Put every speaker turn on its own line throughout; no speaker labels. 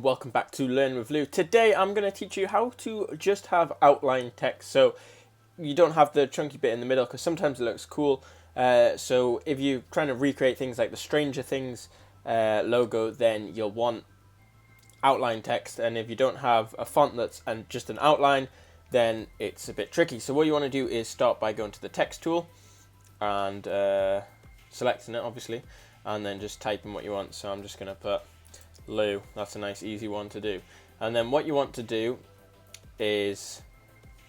welcome back to Learn with Lou. Today I'm going to teach you how to just have outline text so you don't have the chunky bit in the middle, because sometimes it looks cool. So if you're trying to recreate things like the Stranger Things logo, then you'll want outline text, and if you don't have a font that's just an outline, then it's a bit tricky. So what you want to do is start by going to the text tool and selecting it, obviously, and then just type in what you want. So I'm just going to put Lou. That's a nice easy one to do. And then what you want to do is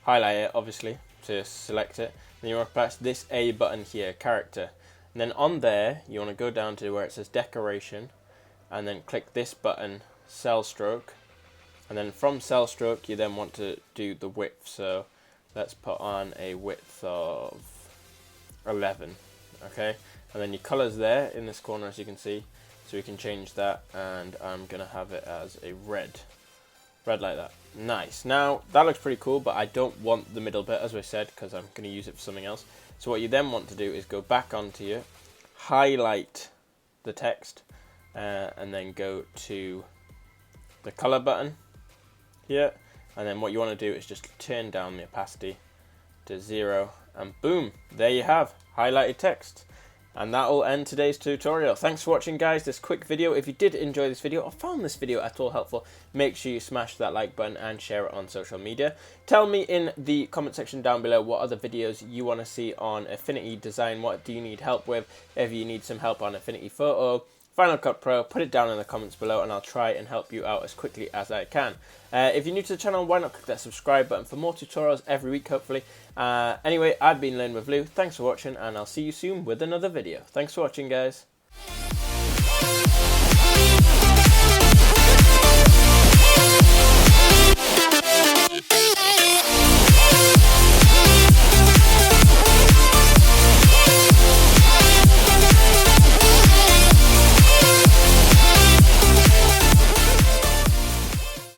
highlight it, obviously, to select it. Then you want to press this A button here, character, and then on there you want to go down to where it says decoration, and then click this button, cell stroke, and then from cell stroke you then want to do the width. So let's put on a width of 11, okay, and then your colors there in this corner, as you can see. So we can change that, and I'm gonna have it as a red like that. Nice. Now that looks pretty cool, but I don't want the middle bit, as I said, because I'm gonna use it for something else. So what you then want to do is go back onto you, highlight the text, and then go to the color button here, and then what you want to do is just turn down the opacity to 0, and boom, there you have highlighted text. And that will end today's tutorial. Thanks for watching, guys, this quick video. If you did enjoy this video or found this video at all helpful, make sure you smash that like button and share it on social media. Tell me in the comment section down below what other videos you want to see on Affinity design. What do you need help with? If you need some help on Affinity Photo, Final Cut Pro, put it down in the comments below and I'll try and help you out as quickly as I can. If you're new to the channel, why not click that subscribe button for more tutorials every week, hopefully. Anyway, I've been Learn with Lou. Thanks for watching, and I'll see you soon with another video. Thanks for watching, guys.